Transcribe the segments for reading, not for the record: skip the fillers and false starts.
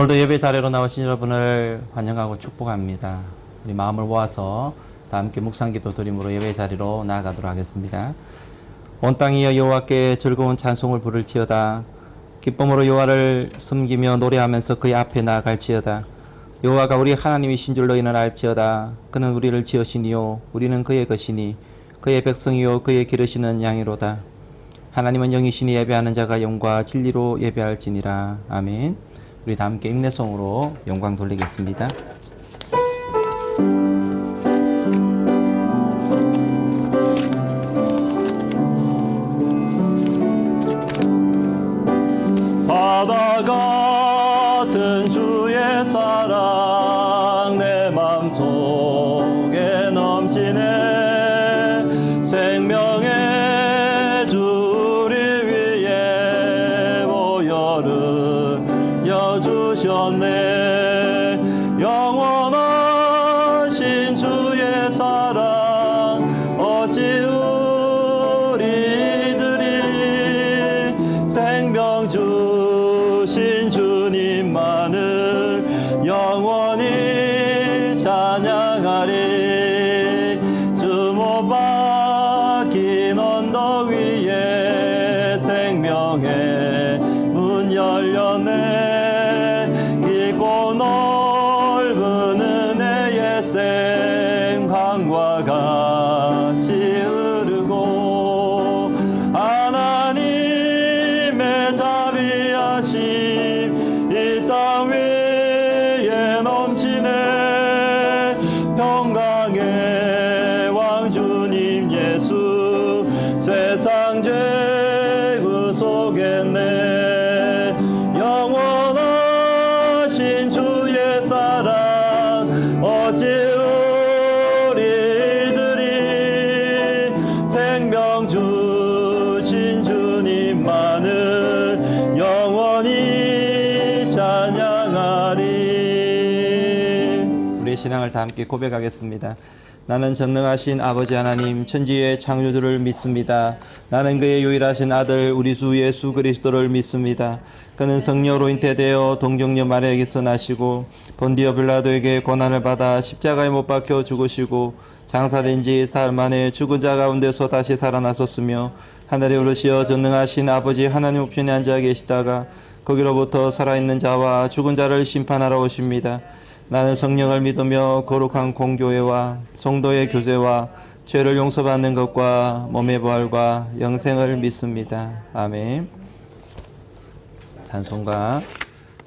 오늘도 예배 자리로 나오신 여러분을 환영하고 축복합니다. 우리 마음을 모아서 다 함께 묵상기도 드림으로 예배 자리로 나아가도록 하겠습니다. 온 땅이여 여호와께 즐거운 찬송을 부를지어다. 기쁨으로 여호와를 섬기며 노래하면서 그의 앞에 나아갈지어다. 여호와가 우리 하나님이신 줄 너희는 알지어다. 그는 우리를 지으시니요 우리는 그의 것이니 그의 백성이요 그의 기르시는 양이로다. 하나님은 영이시니 예배하는 자가 영과 진리로 예배할지니라. 아멘. 우리 다 함께 인내성으로 영광 돌리겠습니다. 바다 같은 주의 사랑 내 맘속에 넘치네. 생명의 주 우리 위에 보혈을 주셨네. 영원하신 주의 사랑 어찌 우리들이 생명 주신 주님만을 영원히 찬양하리. 주 못 박힌 언덕 위에 생명의 문 열렸네. 깊고 넓은 은혜의 샘 강과 같이 흐르고 하나님의 자비하심 이 땅 위에 넘치네. 평강의 왕 주님 예수 세상 죄 구속했네. 영원하신 주의 사랑 어찌 우리들이 생명 주신 주님만을 영원히 찬양하리. 우리의 신앙을 다 함께 고백하겠습니다. 나는 전능하신 아버지 하나님 천지의 창조주를 믿습니다. 나는 그의 유일하신 아들 우리 주 예수 그리스도를 믿습니다. 그는 성령으로 잉태되어 동정녀 마리아에게서 나시고 본디오 빌라도에게 고난을 받아 십자가에 못 박혀 죽으시고 장사된 지 사흘 만에 죽은 자 가운데서 다시 살아나셨으며 하늘에 오르시어 전능하신 아버지 하나님 우편에 앉아 계시다가 거기로부터 살아있는 자와 죽은 자를 심판하러 오십니다. 나는 성령을 믿으며 거룩한 공교회와 성도의 교제와 죄를 용서받는 것과 몸의 부활과 영생을 믿습니다. 아멘. 찬송가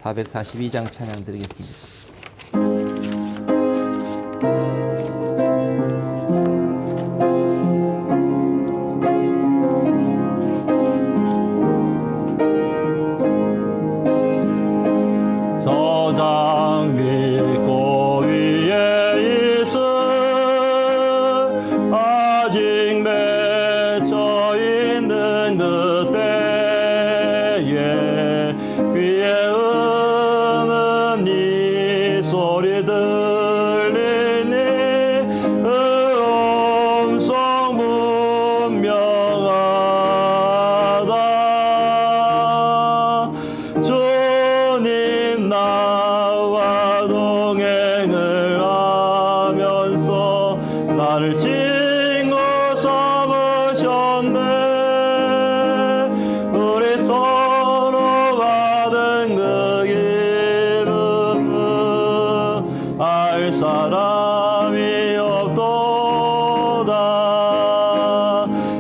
442장 찬양 드리겠습니다. 서장 믿고 위에 있을 아직 맺혀 있는 그때에 귀에 오는 네 소리 들리니 음성 분명하다. 주님 나와 동행을 하면서 나를 친구 삼으셨네. 우리 서로 받은 그 기쁨은 알 사람이 없도다.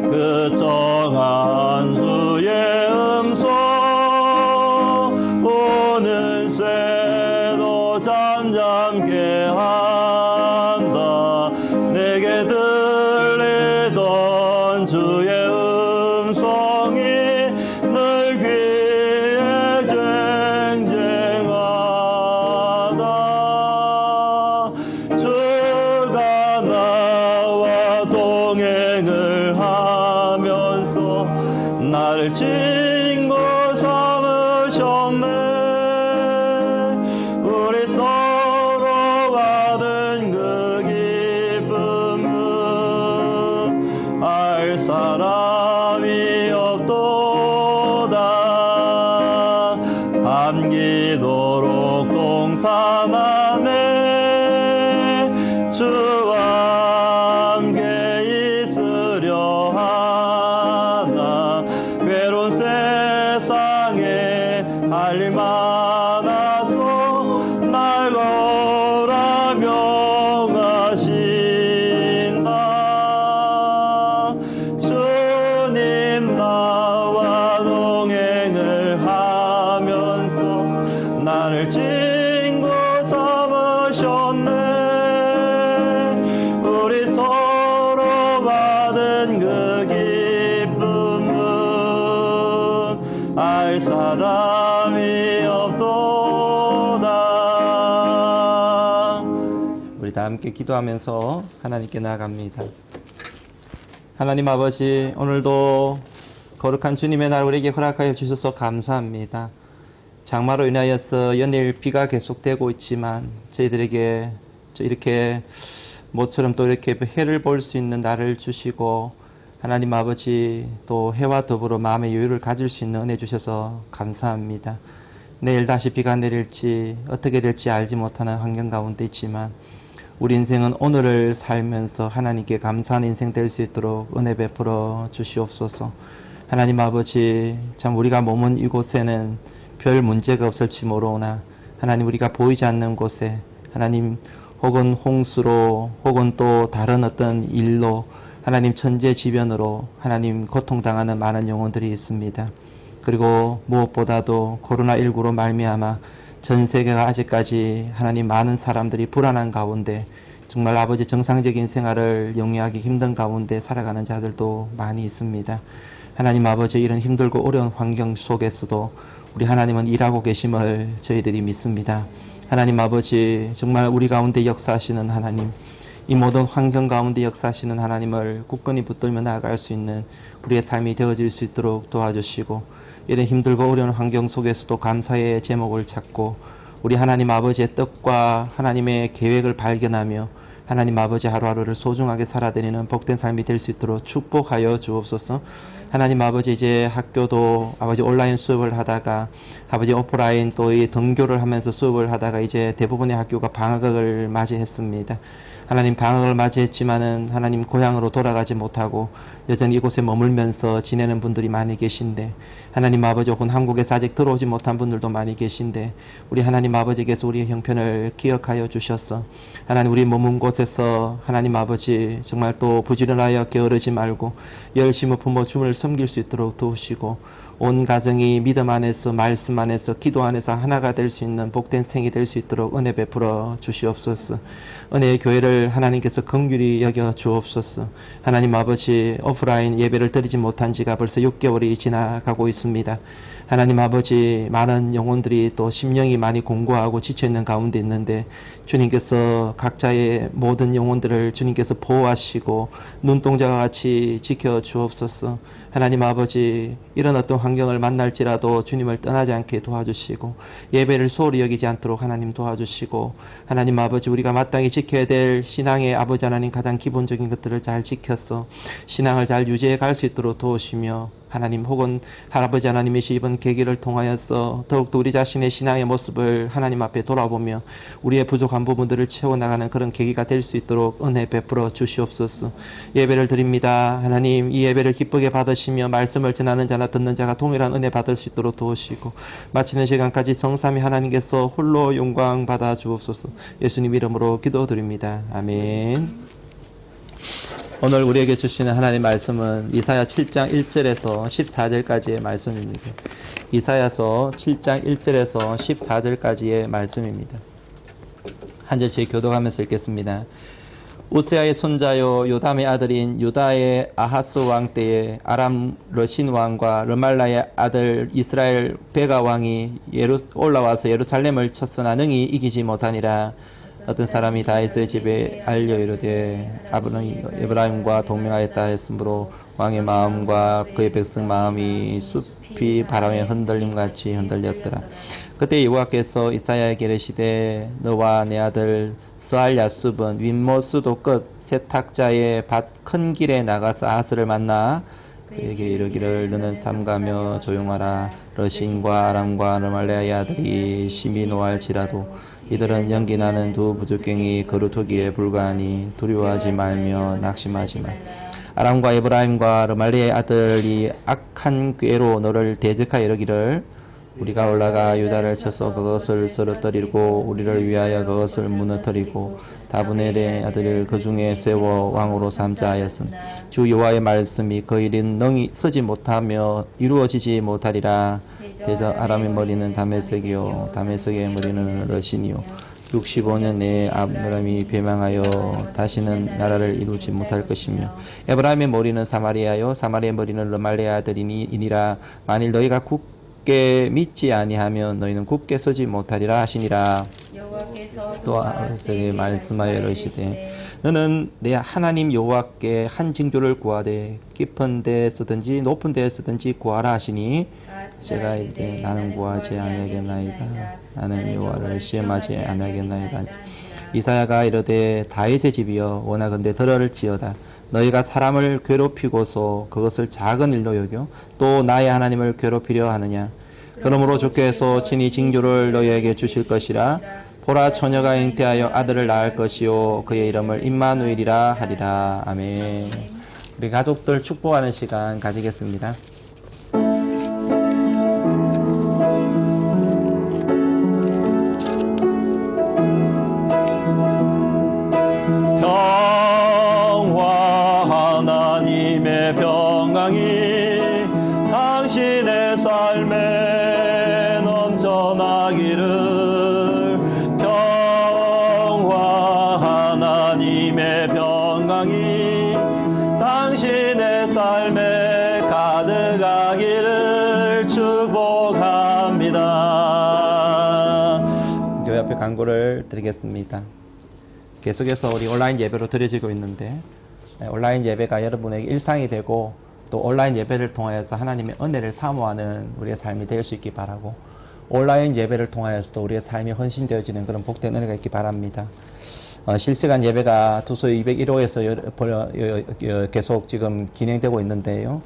그 정한 주의 음성 오는 새도 잠잠게 한다. 내게 들리던 주의 음성이 늘 귀에 쟁쟁하다. 주가 나와 동행을 하면서 나를 친구 삼으셨네. 우리 서로 받은 그 기쁨은 알 사람이 없도다. 감기도록 명하신다. 주님 나와 동행을 하면서 나를 친구 삼으셨네. 우리 서로 받은 그 기쁨은 알 사람이 없도다. 우리 다 함께 기도하면서 하나님께 나아갑니다. 하나님 아버지, 오늘도 거룩한 주님의 날 우리에게 허락하여 주셔서 감사합니다. 장마로 인하여서 연일 비가 계속되고 있지만 저희들에게 이렇게 모처럼 또 이렇게 해를 볼 수 있는 날을 주시고, 하나님 아버지 또 해와 더불어 마음의 여유를 가질 수 있는 은혜 주셔서 감사합니다. 내일 다시 비가 내릴지 어떻게 될지 알지 못하는 환경 가운데 있지만 우리 인생은 오늘을 살면서 하나님께 감사하는 인생 될 수 있도록 은혜 베풀어 주시옵소서. 하나님 아버지, 참 우리가 머문 이곳에는 별 문제가 없을지 모르오나 하나님, 우리가 보이지 않는 곳에 하나님, 혹은 홍수로 혹은 또 다른 어떤 일로 하나님, 천재지변으로 하나님 고통당하는 많은 영혼들이 있습니다. 그리고 무엇보다도 코로나19로 말미암아 전 세계가 아직까지 하나님, 많은 사람들이 불안한 가운데 정말 아버지 정상적인 생활을 영위하기 힘든 가운데 살아가는 자들도 많이 있습니다. 하나님 아버지, 이런 힘들고 어려운 환경 속에서도 우리 하나님은 일하고 계심을 저희들이 믿습니다. 하나님 아버지, 정말 우리 가운데 역사하시는 하나님, 이 모든 환경 가운데 역사하시는 하나님을 굳건히 붙들며 나아갈 수 있는 우리의 삶이 되어질 수 있도록 도와주시고, 이런 힘들고 어려운 환경 속에서도 감사의 제목을 찾고 우리 하나님 아버지의 뜻과 하나님의 계획을 발견하며 하나님 아버지 하루하루를 소중하게 살아드리는 복된 삶이 될 수 있도록 축복하여 주옵소서. 하나님 아버지, 이제 학교도 아버지 온라인 수업을 하다가 아버지 오프라인 또 이 등교를 하면서 수업을 하다가 이제 대부분의 학교가 방학을 맞이했습니다. 하나님, 방학을 맞이했지만은 하나님, 고향으로 돌아가지 못하고 여전히 이곳에 머물면서 지내는 분들이 많이 계신데, 하나님 아버지, 혹은 한국에서 아직 들어오지 못한 분들도 많이 계신데, 우리 하나님 아버지께서 우리의 형편을 기억하여 주셔서 하나님, 우리 머문 곳에서 하나님 아버지 정말 또 부지런하여 게으르지 말고 열심히 품어 주님을 섬길 수 있도록 도우시고, 온 가정이 믿음 안에서, 말씀 안에서, 기도 안에서 하나가 될 수 있는 복된 생이 될 수 있도록 은혜 베풀어 주시옵소서. 은혜의 교회를 하나님께서 긍휼히 여겨 주옵소서. 하나님 아버지, 오프라인 예배를 드리지 못한 지가 벌써 6개월이 지나가고 있습니다. 하나님 아버지, 많은 영혼들이 또 심령이 많이 공고하고 지쳐있는 가운데 있는데 주님께서 각자의 모든 영혼들을 주님께서 보호하시고 눈동자와 같이 지켜 주옵소서. 하나님 아버지, 이런 어떤 환경을 만날지라도 주님을 떠나지 않게 도와주시고 예배를 소홀히 여기지 않도록 하나님 도와주시고, 하나님 아버지, 우리가 마땅히 지켜야 될 신앙의 아버지 하나님 가장 기본적인 것들을 잘 지켜서 신앙을 잘 유지해 갈 수 있도록 도우시며, 하나님, 혹은 할아버지 하나님이시 이번 계기를 통하여서 더욱더 우리 자신의 신앙의 모습을 하나님 앞에 돌아보며 우리의 부족한 부분들을 채워나가는 그런 계기가 될 수 있도록 은혜 베풀어 주시옵소서. 예배를 드립니다. 하나님, 이 예배를 기쁘게 받으시며 말씀을 전하는 자나 듣는 자가 동일한 은혜 받을 수 있도록 도우시고, 마치는 시간까지 성삼위 하나님께서 홀로 영광 받아 주옵소서. 예수님 이름으로 기도드립니다. 아멘. 오늘 우리에게 주시는 하나님의 말씀은 이사야 7장 1절에서 14절까지의 말씀입니다. 이사야서 7장 1절에서 14절까지의 말씀입니다. 한 절씩 교독하면서 읽겠습니다. 우세아의 손자요 요담의 아들인 유다의 아하스 왕 때에 아람 러신 왕과 르말라의 아들 이스라엘 베가 왕이 올라와서 예루살렘을 쳤으나 능히 이기지 못하니라. 어떤 사람이 다윗의 집에 알려 이르되 에브라임과 동맹하였다 했으므로 왕의 마음과 그의 백성 마음이 숲이 바람에 흔들림같이 흔들렸더라. 그때 여호와께서 이사야에게 이르시되 너와 내 아들 스알야숲은 윗모스도 끝 세탁자의 밭 큰 길에 나가서 아하스를 만나 그에게 이르기를 너는 삼가며 조용하라. 러신과 아람과 르말레아의 아들이 심히 노할지라도 이들은 연기나는 두 부족갱이 거루터기에 불과하니 두려워하지 말며 낙심하지 마. 아람과 에브라임과 르말레의 아들이 악한 꾀로 너를 대적하여 이르기를 우리가 올라가 유다를 쳐서 그것을 쓰러뜨리고 우리를 위하여 그것을 무너뜨리고 다분엘의 아들을 그 중에 세워 왕으로 삼자 하였음. 주 여호와의 말씀이 그 일은 능히 쓰지 못하며 이루어지지 못하리라. 대저 아람의 머리는 다메섹이요 다메섹의 머리는 러신이요 65년 내에 아브라함이 배망하여 다시는 나라를 이루지 못할 것이며 에브라임의 머리는 사마리아요 사마리아의 머리는 르말레의 아들이니라. 만일 너희가 굳게 믿지 아니하면 너희는 굳게 서지 못하리라 하시니라. 또 아버지에게 말씀하여 이르시되 너는 내 하나님 여호와께 한 징조를 구하되 깊은 데서든지 높은 데서든지 구하라 하시니 제가 이르되 나는 구하지 아니하겠나이다. 나는 여호와를 시험하지 아니하겠나이다. 이사야가 이르되 다윗의 집이여 원하건대 들을지어다. 너희가 사람을 괴롭히고서 그것을 작은 일로 여겨 또 나의 하나님을 괴롭히려 하느냐. 그러므로 주께서 친히 징조를 너희에게 주실 것이라. 보라 처녀가 잉태하여 아들을 낳을 것이요 그의 이름을 임마누엘이라 하리라. 아멘. 우리 가족들 축복하는 시간 가지겠습니다. 평화 하나님의 평강이 당신의 삶에 넘쳐나기를. 평화 하나님의 평강이 당신의 삶에 가득하기를 축복합니다. 교회 앞에 광고를 드리겠습니다. 계속해서 우리 온라인 예배로 드려지고 있는데 온라인 예배가 여러분에게 일상이 되고 또 온라인 예배를 통하여서 하나님의 은혜를 사모하는 우리의 삶이 될 수 있기 바라고 온라인 예배를 통하여서도 우리의 삶이 헌신되어지는 그런 복된 은혜가 있기 바랍니다. 실시간 예배가 두소 201호에서 계속 지금 진행되고 있는데요.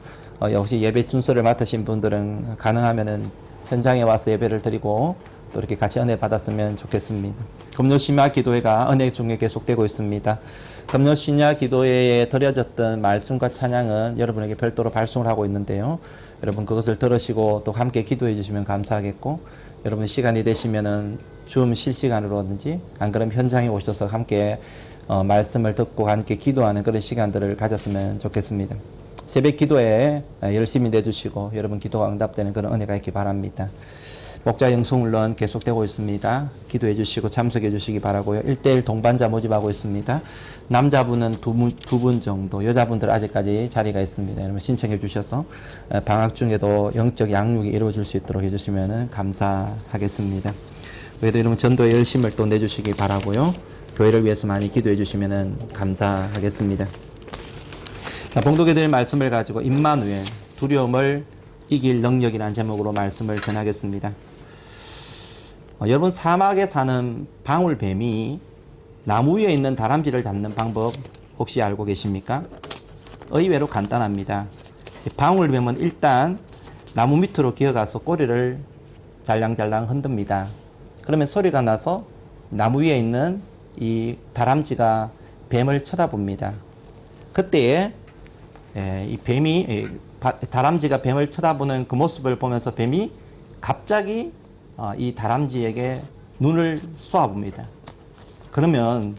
역시 예배 순서를 맡으신 분들은 가능하면은 현장에 와서 예배를 드리고 또 이렇게 같이 은혜 받았으면 좋겠습니다. 금요신야 기도회가 은혜 중에 계속되고 있습니다. 금요신야 기도회에 드려졌던 말씀과 찬양은 여러분에게 별도로 발송을 하고 있는데요. 여러분 그것을 들으시고 또 함께 기도해 주시면 감사하겠고 여러분 시간이 되시면은 줌 실시간으로든지 안 그러면 현장에 오셔서 함께 말씀을 듣고 함께 기도하는 그런 시간들을 가졌으면 좋겠습니다. 새벽 기도에 열심히 내주시고 여러분 기도가 응답되는 그런 은혜가 있기 바랍니다. 목자 영성훈련 계속되고 있습니다. 기도해 주시고 참석해 주시기 바라고요. 1대1 동반자 모집하고 있습니다. 남자분은 두 분 정도, 여자분들 아직까지 자리가 있습니다. 여러분 신청해 주셔서 방학 중에도 영적 양육이 이루어질 수 있도록 해주시면 감사하겠습니다. 그래도 여러분 전도에 열심을 또 내주시기 바라고요. 교회를 위해서 많이 기도해 주시면 감사하겠습니다. 자, 봉독해 드릴 말씀을 가지고 임마누엘, 두려움을 이길 능력이라는 제목으로 말씀을 전하겠습니다. 여러분 사막에 사는 방울뱀이 나무 위에 있는 다람쥐를 잡는 방법 혹시 알고 계십니까? 의외로 간단합니다. 방울뱀은 일단 나무 밑으로 기어가서 꼬리를 잘랑잘랑 흔듭니다. 그러면 소리가 나서 나무 위에 있는 이 다람쥐가 뱀을 쳐다봅니다. 그때에 이 뱀이 다람쥐가 뱀을 쳐다보는 그 모습을 보면서 뱀이 갑자기 이 다람쥐에게 눈을 쏘아봅니다. 그러면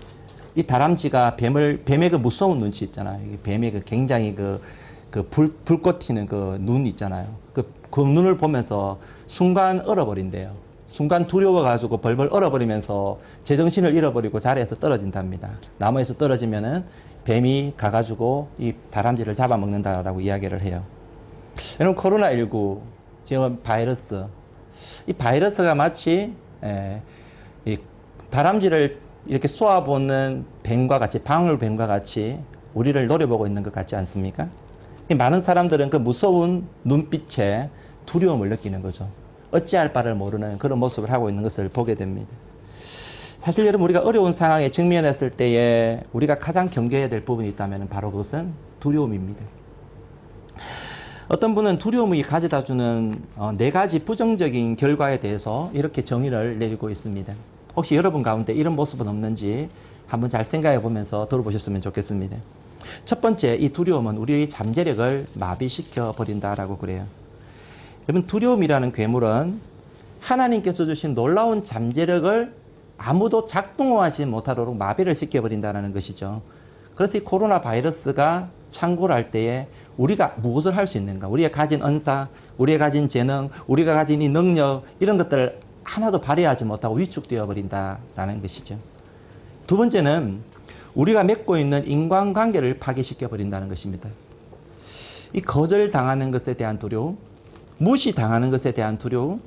이 다람쥐가 뱀의 그 무서운 눈치 있잖아요. 뱀의 그 굉장히 불꽃 튀는 그 눈 있잖아요. 그 눈을 보면서 순간 얼어버린대요. 순간 두려워가지고 벌벌 얼어버리면서 제정신을 잃어버리고 자리에서 떨어진답니다. 나무에서 떨어지면은 뱀이 가가지고 이 다람쥐를 잡아먹는다라고 이야기를 해요. 여러분 코로나19 지금 바이러스, 이 바이러스가 마치 이 다람쥐를 이렇게 쏘아보는 뱀과 같이, 방울뱀과 같이 우리를 노려보고 있는 것 같지 않습니까? 많은 사람들은 그 무서운 눈빛에 두려움을 느끼는 거죠. 어찌할 바를 모르는 그런 모습을 하고 있는 것을 보게 됩니다. 사실 여러분 우리가 어려운 상황에 직면했을 때에 우리가 가장 경계해야 될 부분이 있다면 바로 그것은 두려움입니다. 어떤 분은 두려움이 가져다주는 4가지 부정적인 결과에 대해서 이렇게 정의를 내리고 있습니다. 혹시 여러분 가운데 이런 모습은 없는지 한번 잘 생각해 보면서 들어보셨으면 좋겠습니다. 첫 번째, 이 두려움은 우리의 잠재력을 마비시켜 버린다라고 그래요. 여러분 두려움이라는 괴물은 하나님께서 주신 놀라운 잠재력을 아무도 작동하지 못하도록 마비를 시켜버린다는 것이죠. 그래서 이 코로나 바이러스가 창궐 할 때에 우리가 무엇을 할 수 있는가? 우리가 가진 언사, 우리가 가진 재능, 우리가 가진 이 능력, 이런 것들을 하나도 발휘하지 못하고 위축되어 버린다라는 것이죠. 두 번째는 우리가 맺고 있는 인간관계를 파괴시켜 버린다는 것입니다. 이 거절당하는 것에 대한 두려움, 무시당하는 것에 대한 두려움,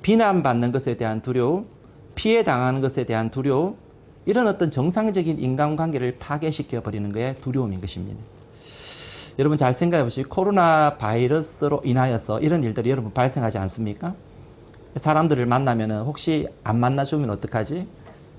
비난받는 것에 대한 두려움, 피해당하는 것에 대한 두려움, 이런 어떤 정상적인 인간관계를 파괴시켜 버리는 것에 두려움인 것입니다. 여러분 잘 생각해 보시고 코로나 바이러스로 인하여서 이런 일들이 여러분 발생하지 않습니까? 사람들을 만나면 혹시 안 만나주면 어떡하지?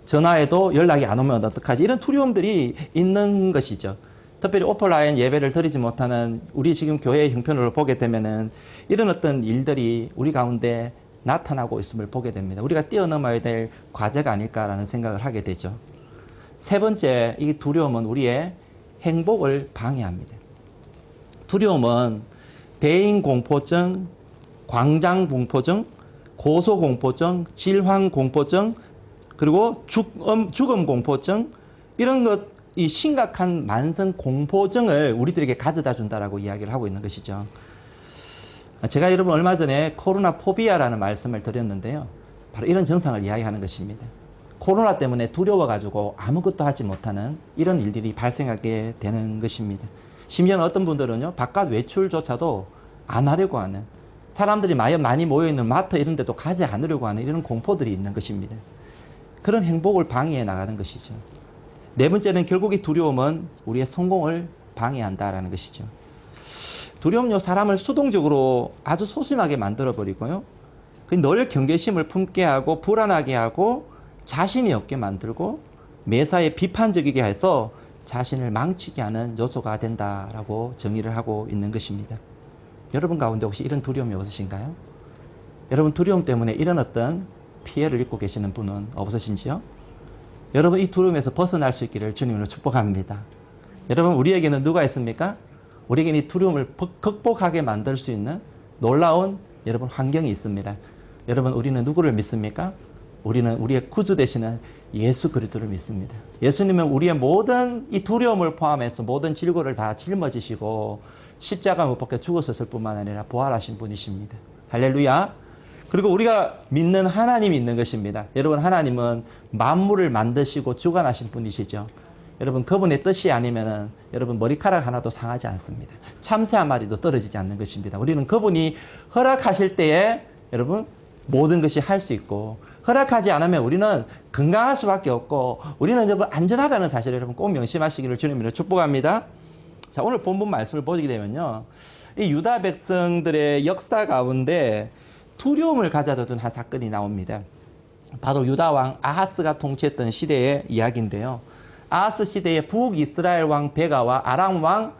전화해도 연락이 안 오면 어떡하지? 이런 두려움들이 있는 것이죠. 특별히 오프라인 예배를 드리지 못하는 우리 지금 교회의 형편을 보게 되면은 이런 어떤 일들이 우리 가운데 나타나고 있음을 보게 됩니다. 우리가 뛰어넘어야 될 과제가 아닐까라는 생각을 하게 되죠. 세 번째, 이 두려움은 우리의 행복을 방해합니다. 두려움은 대인공포증, 광장공포증, 고소공포증, 질환공포증, 그리고 죽음공포증, 이런 것, 이 심각한 만성공포증을 우리들에게 가져다 준다라고 이야기를 하고 있는 것이죠. 제가 여러분 얼마 전에 코로나 포비아라는 말씀을 드렸는데요. 바로 이런 증상을 이야기하는 것입니다. 코로나 때문에 두려워가지고 아무것도 하지 못하는 이런 일들이 발생하게 되는 것입니다. 심지어는 어떤 분들은요, 바깥 외출조차도 안 하려고 하는, 사람들이 많이 모여있는 마트 이런 데도 가지 않으려고 하는 이런 공포들이 있는 것입니다. 그런 행복을 방해해 나가는 것이죠. 네 번째는 결국 이 두려움은 우리의 성공을 방해한다라는 것이죠. 두려움요, 사람을 수동적으로 아주 소심하게 만들어버리고요, 늘 경계심을 품게 하고 불안하게 하고 자신이 없게 만들고 매사에 비판적이게 해서 자신을 망치게 하는 요소가 된다라고 정의를 하고 있는 것입니다. 여러분 가운데 혹시 이런 두려움이 없으신가요? 여러분 두려움 때문에 이런 어떤 피해를 입고 계시는 분은 없으신지요? 여러분 이 두려움에서 벗어날 수 있기를 주님으로 축복합니다. 여러분 우리에게는 누가 있습니까? 우리에게는 이 두려움을 극복하게 만들 수 있는 놀라운 여러분 환경이 있습니다. 여러분 우리는 누구를 믿습니까? 우리는 우리의 구주 되시는 예수 그리스도를 믿습니다. 예수님은 우리의 모든 이 두려움을 포함해서 모든 질고를 다 짊어지시고 십자가 못 박혀 죽으셨을 뿐만 아니라 부활하신 분이십니다. 할렐루야. 그리고 우리가 믿는 하나님이 있는 것입니다. 여러분 하나님은 만물을 만드시고 주관하신 분이시죠. 여러분 그분의 뜻이 아니면은 여러분 머리카락 하나도 상하지 않습니다. 참새 한 마리도 떨어지지 않는 것입니다. 우리는 그분이 허락하실 때에 여러분 모든 것이 할 수 있고, 허락하지 않으면 우리는 건강할 수밖에 없고, 우리는 여러분 안전하다는 사실을 여러분 꼭 명심하시기를 주님으로 축복합니다. 자, 오늘 본문 말씀을 보게 되면요, 이 유다 백성들의 역사 가운데 두려움을 가져다 둔 한 사건이 나옵니다. 바로 유다 왕 아하스가 통치했던 시대의 이야기인데요. 아하스 시대에 북이스라엘 왕 베가와 아람 왕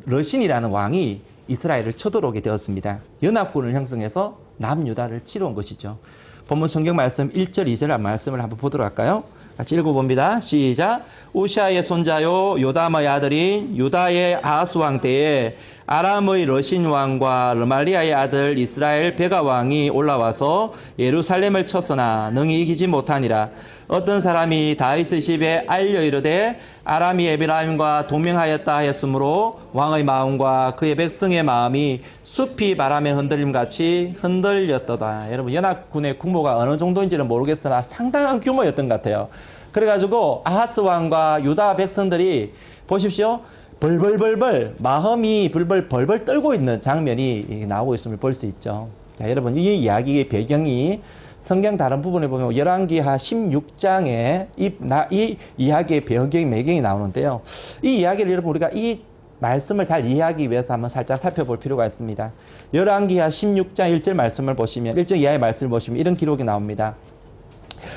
러신이라는 왕이 이스라엘을 쳐들어오게 되었습니다. 연합군을 형성해서 남유다를 치러 온 것이죠. 본문 성경 말씀 1절 2절 말씀을 한번 보도록 할까요? 같이 읽어봅니다. 시작. 우시아의 손자요 요담의 아들인 유다의 아하스 왕 때에 아람의 러신 왕과 르말리아의 아들 이스라엘 베가 왕이 올라와서 예루살렘을 쳤으나 능히 이기지 못하니라. 어떤 사람이 다윗의 집에 알려 이르되 아람이 에비라임과 동맹하였다 하였으므로 왕의 마음과 그의 백성의 마음이 숲이 바람에 흔들림같이 흔들렸도다. 여러분 연합군의 규모가 어느 정도인지는 모르겠으나 상당한 규모였던 것 같아요. 그래가지고 아하스 왕과 유다 백성들이 보십시오. 벌벌벌벌 마음이 벌벌 떨고 있는 장면이 나오고 있음을 볼 수 있죠. 자, 여러분 이 이야기의 배경이 성경 다른 부분에 보면 열왕기하 16장에 이 이야기의 배경이 나오는데요. 이 이야기를 여러분 우리가 이 말씀을 잘 이해하기 위해서 한번 살짝 살펴볼 필요가 있습니다. 열왕기하 16장 1절 말씀을 보시면 1절 이하의 말씀을 보시면 이런 기록이 나옵니다.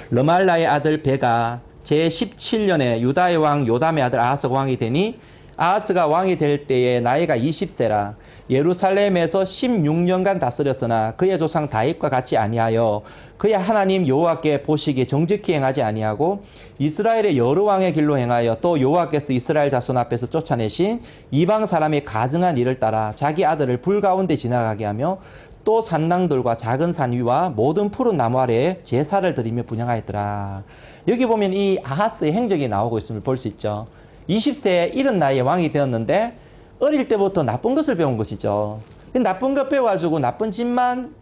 르말라의 아들 베가 제17년에 유다의 왕 요담의 아들 아하스가 왕이 되니 아하스가 왕이 될 때에 나이가 20세라. 예루살렘에서 16년간 다스렸으나 그의 조상 다윗과 같이 아니하여 그의 하나님 여호와께 보시기에 정직히 행하지 아니하고 이스라엘의 여러 왕의 길로 행하여 또 여호와께서 이스라엘 자손 앞에서 쫓아내신 이방 사람의 가증한 일을 따라 자기 아들을 불 가운데 지나가게 하며 또 산당들과 작은 산 위와 모든 푸른 나무 아래에 제사를 드리며 분향하였더라. 여기 보면 이 아하스의 행적이 나오고 있음을 볼 수 있죠. 20세에 이른 나이에 왕이 되었는데 어릴 때부터 나쁜 것을 배운 것이죠. 나쁜 것 배워가지고 나쁜 짓만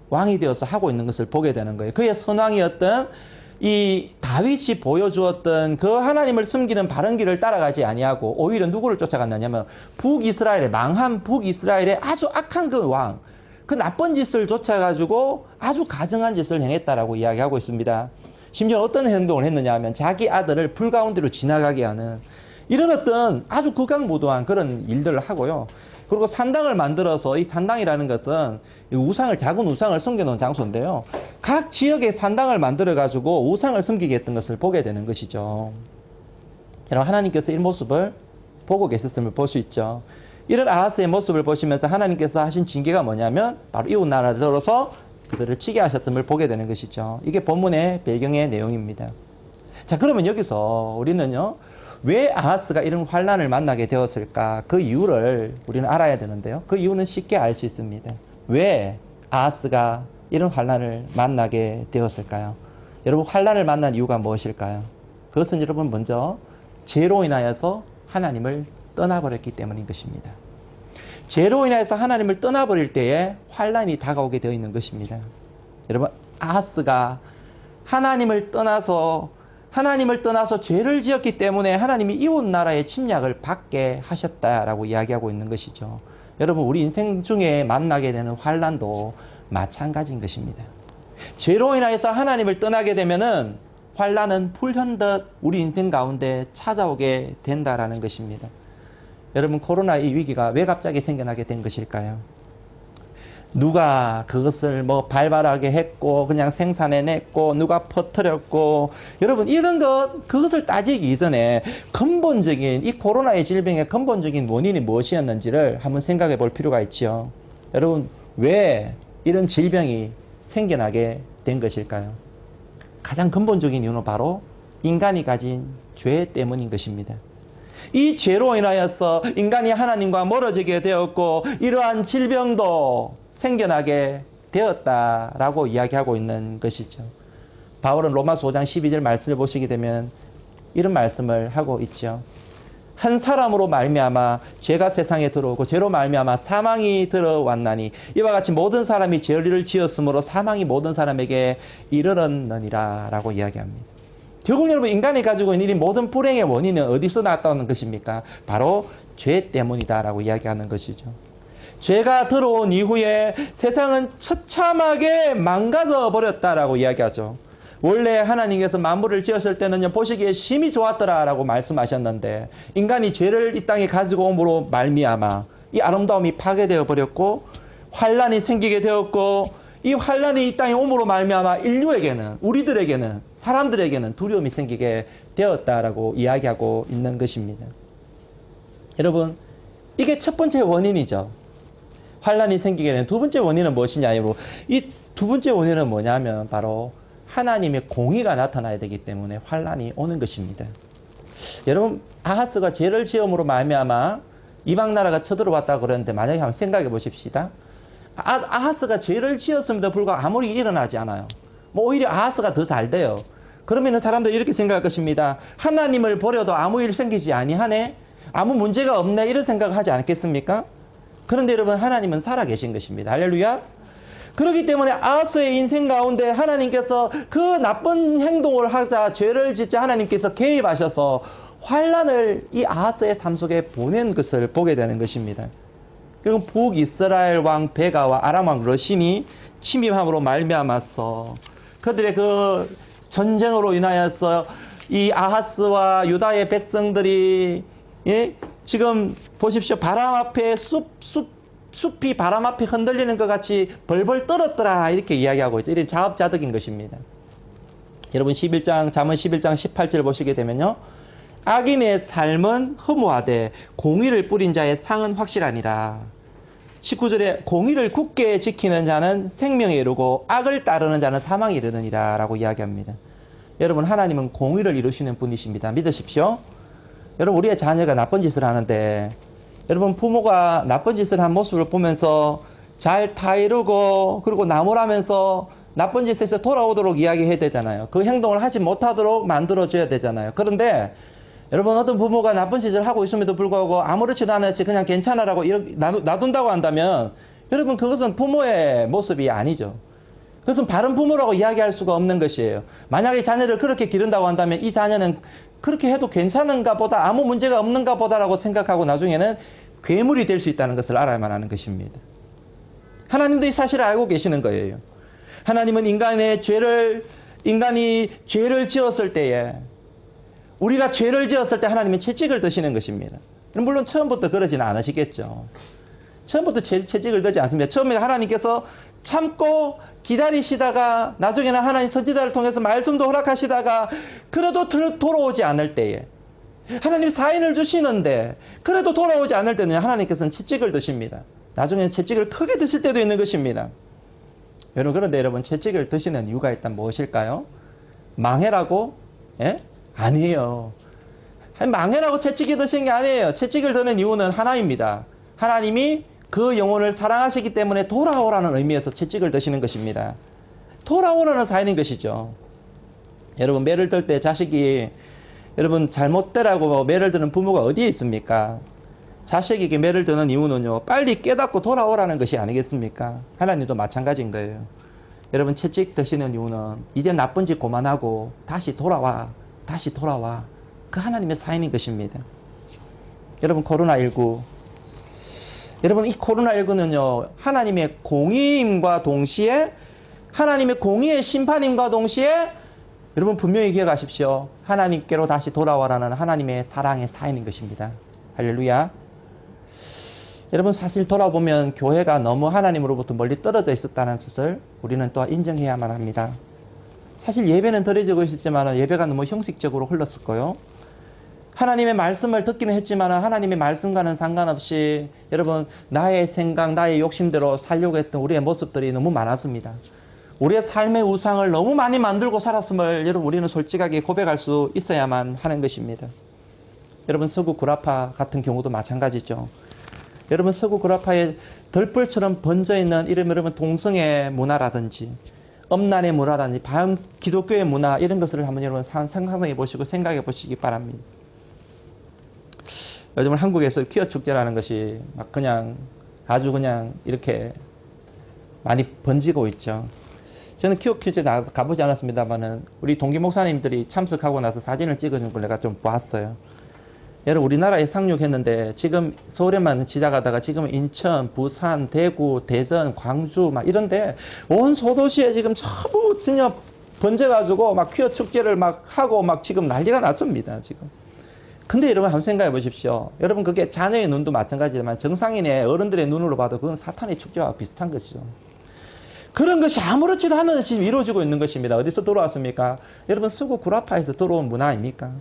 왕이 되어서 하고 있는 것을 보게 되는 거예요. 그의 선왕이었던 이 다윗이 보여주었던 그 하나님을 숨기는 바른 길을 따라가지 아니하고 오히려 누구를 쫓아갔느냐면 북이스라엘의 망한 북이스라엘의 아주 악한 그 왕, 그 나쁜 짓을 쫓아가지고 아주 가증한 짓을 행했다라고 이야기하고 있습니다. 심지어 어떤 행동을 했느냐 하면 자기 아들을 불 가운데로 지나가게 하는 이런 어떤 아주 극악무도한 그런 일들을 하고요. 그리고 산당을 만들어서 이 산당이라는 것은 우상을, 작은 우상을 숨겨놓은 장소인데요. 각 지역에 산당을 만들어가지고 우상을 숨기게 했던 것을 보게 되는 것이죠. 여러분, 하나님께서 이 모습을 보고 계셨음을 볼 수 있죠. 이런 아하스의 모습을 보시면서 하나님께서 하신 징계가 뭐냐면 바로 이웃 나라를 들어서 그들을 치게 하셨음을 보게 되는 것이죠. 이게 본문의 배경의 내용입니다. 자, 그러면 여기서 우리는요, 왜 아하스가 이런 환난을 만나게 되었을까? 그 이유를 우리는 알아야 되는데요. 그 이유는 쉽게 알 수 있습니다. 왜 아하스가 이런 환난을 만나게 되었을까요? 여러분, 환난을 만난 이유가 무엇일까요? 그것은 여러분 먼저 죄로 인하여서 하나님을 떠나버렸기 때문인 것입니다. 죄로 인하여서 하나님을 떠나버릴 때에 환난이 다가오게 되어 있는 것입니다. 여러분, 아하스가 하나님을 떠나서 죄를 지었기 때문에 하나님이 이웃 나라의 침략을 받게 하셨다라고 이야기하고 있는 것이죠. 여러분, 우리 인생 중에 만나게 되는 환난도 마찬가지인 것입니다. 죄로 인하여서 하나님을 떠나게 되면은 환난은 불현듯 우리 인생 가운데 찾아오게 된다라는 것입니다. 여러분, 코로나 이 위기가 왜 갑자기 생겨나게 된 것일까요? 누가 그것을 뭐 발발하게 했고 그냥 생산해냈고 누가 퍼뜨렸고, 여러분 이런 그것을 따지기 이전에 근본적인 이 코로나의 질병의 근본적인 원인이 무엇이었는지를 한번 생각해 볼 필요가 있죠. 여러분, 왜 이런 질병이 생겨나게 된 것일까요? 가장 근본적인 이유는 바로 인간이 가진 죄 때문인 것입니다. 이 죄로 인하여서 인간이 하나님과 멀어지게 되었고 이러한 질병도 생겨나게 되었다라고 이야기하고 있는 것이죠. 바울은 로마서 5장 12절 말씀을 보시게 되면 이런 말씀을 하고 있죠. 한 사람으로 말미암아 죄가 세상에 들어오고 죄로 말미암아 사망이 들어왔나니 이와 같이 모든 사람이 죄를 지었으므로 사망이 모든 사람에게 이르렀느니라 라고 이야기합니다. 결국 여러분, 인간이 가지고 있는 이 모든 불행의 원인은 어디서 나왔다는 것입니까? 바로 죄 때문이다라고 이야기하는 것이죠. 죄가 들어온 이후에 세상은 처참하게 망가져 버렸다라고 이야기하죠. 원래 하나님께서 만물을 지었을 때는 보시기에 심히 좋았더라라고 말씀하셨는데 인간이 죄를 이 땅에 가지고 옴으로 말미암아 이 아름다움이 파괴되어 버렸고 환란이 생기게 되었고, 이 환란이 이 땅에 옴으로 말미암아 인류에게는, 우리들에게는, 사람들에게는 두려움이 생기게 되었다라고 이야기하고 있는 것입니다. 여러분, 이게 첫 번째 원인이죠. 환란이 생기게 되는 두 번째 원인은 무엇이냐면, 이 두 번째 원인은 뭐냐면 바로 하나님의 공의가 나타나야 되기 때문에 환란이 오는 것입니다. 여러분, 아하스가 죄를 지음으로 말미암아 이방 나라가 쳐들어왔다고 그러는데 만약에 한번 생각해 보십시다. 아하스가 죄를 지었음에도 불구하고 아무 일이 일어나지 않아요. 오히려 아하스가 더 잘 돼요. 그러면 사람들이 이렇게 생각할 것입니다. 하나님을 버려도 아무 일 생기지 아니하네, 아무 문제가 없네, 이런 생각을 하지 않겠습니까? 그런데 여러분, 하나님은 살아계신 것입니다. 할렐루야. 그렇기 때문에 아하스의 인생 가운데 하나님께서 그 나쁜 행동을 하자, 죄를 짓자 하나님께서 개입하셔서 환란을 이 아하스의 삶 속에 보낸 것을 보게 되는 것입니다. 그리고 북이스라엘 왕 베가와 아람 왕 러신이 침입함으로 말미암아서 그들의 그 전쟁으로 인하여서 이 아하스와 유다의 백성들이, 예? 지금 보십시오. 바람 앞에 숲이 바람 앞에 흔들리는 것 같이 벌벌 떨었더라, 이렇게 이야기하고 있죠. 이런 자업자득인 것입니다. 여러분, 잠언 11장 18절 보시게 되면요, 악인의 삶은 허무하되 공의를 뿌린 자의 상은 확실하니라. 19절에 공의를 굳게 지키는 자는 생명에 이르고 악을 따르는 자는 사망에 이르느니라 라고 이야기합니다. 여러분, 하나님은 공의를 이루시는 분이십니다. 믿으십시오. 여러분, 우리의 자녀가 나쁜 짓을 하는데 여러분, 부모가 나쁜 짓을 한 모습을 보면서 잘 타이르고 그리고 나무라면서 나쁜 짓에서 돌아오도록 이야기해야 되잖아요. 그 행동을 하지 못하도록 만들어줘야 되잖아요. 그런데 여러분 어떤 부모가 나쁜 짓을 하고 있음에도 불구하고 아무렇지도 않았지 그냥 괜찮아라고 이렇게 놔둔다고 한다면 여러분 그것은 부모의 모습이 아니죠. 그것은 바른 부모라고 이야기할 수가 없는 것이에요. 만약에 자녀를 그렇게 기른다고 한다면 이 자녀는 그렇게 해도 괜찮은가 보다 아무 문제가 없는가 보다라고 생각하고 나중에는 괴물이 될 수 있다는 것을 알아야만 하는 것입니다. 하나님도 이 사실을 알고 계시는 거예요. 하나님은 인간이 죄를 지었을 때에 우리가 죄를 지었을 때 하나님은 채찍을 드시는 것입니다. 물론 처음부터 그러지는 않으시겠죠. 처음부터 채찍을 들지 않습니다. 처음에 하나님께서 참고 기다리시다가 나중에는 하나님 선지자를 통해서 말씀도 허락하시다가 그래도 돌아오지 않을 때에 하나님 사인을 주시는데 그래도 돌아오지 않을 때는 하나님께서는 채찍을 드십니다. 나중에는 채찍을 크게 드실 때도 있는 것입니다. 여러분 그런데 여러분 채찍을 드시는 이유가 일단 무엇일까요? 망해라고? 예? 아니에요. 망해라고 채찍이 드신 게 아니에요. 채찍을 드는 이유는 하나입니다. 하나님이 그 영혼을 사랑하시기 때문에 돌아오라는 의미에서 채찍을 드시는 것입니다. 돌아오라는 사인인 것이죠. 여러분 매를 들 때 자식이 여러분 잘못되라고 매를 드는 부모가 어디에 있습니까? 자식에게 매를 드는 이유는요. 빨리 깨닫고 돌아오라는 것이 아니겠습니까? 하나님도 마찬가지인 거예요. 여러분 채찍 드시는 이유는 이제 나쁜 짓 그만하고 다시 돌아와. 다시 돌아와. 그 하나님의 사인인 것입니다. 여러분 코로나19 여러분 이 코로나19는요. 하나님의 공의임과 동시에 하나님의 공의의 심판임과 동시에 여러분 분명히 기억하십시오. 하나님께로 다시 돌아와라는 하나님의 사랑의 사인인 것입니다. 할렐루야. 여러분 사실 돌아보면 교회가 너무 하나님으로부터 멀리 떨어져 있었다는 것을 우리는 또 인정해야만 합니다. 사실 예배는 드려지고 있었지만 예배가 너무 형식적으로 흘렀을 거요. 하나님의 말씀을 듣기는 했지만 하나님의 말씀과는 상관없이 여러분 나의 생각, 나의 욕심대로 살려고 했던 우리의 모습들이 너무 많았습니다. 우리의 삶의 우상을 너무 많이 만들고 살았음을 여러분 우리는 솔직하게 고백할 수 있어야만 하는 것입니다. 여러분 서구 구라파 같은 경우도 마찬가지죠. 여러분 서구 구라파에 덜불처럼 번져있는 이런 여러분 동성애 문화라든지 엄난의 문화라든지 반 기독교의 문화 이런 것을 한번 여러분 상상해 보시고 생각해 보시기 바랍니다. 요즘 한국에서 퀴어 축제라는 것이 막 그냥 아주 그냥 이렇게 많이 번지고 있죠. 저는 퀴어 축제 가보지 않았습니다만은 우리 동기 목사님들이 참석하고 나서 사진을 찍어준 걸 내가 좀 보았어요. 여러분 우리나라에 상륙했는데 지금 서울에만 지나가다가 지금 인천, 부산, 대구, 대전, 광주 막 이런데 온 소도시에 지금 전부 진짜 번져가지고 막 퀴어 축제를 막 하고 막 지금 난리가 났습니다. 지금. 근데 여러분 한번 생각해 보십시오. 여러분 그게 자녀의 눈도 마찬가지지만 정상인의 어른들의 눈으로 봐도 그건 사탄의 축제와 비슷한 것이죠. 그런 것이 아무렇지도 않은 것이 이루어지고 있는 것입니다. 어디서 들어왔습니까? 여러분 서구 구라파에서 들어온 문화 아닙니까?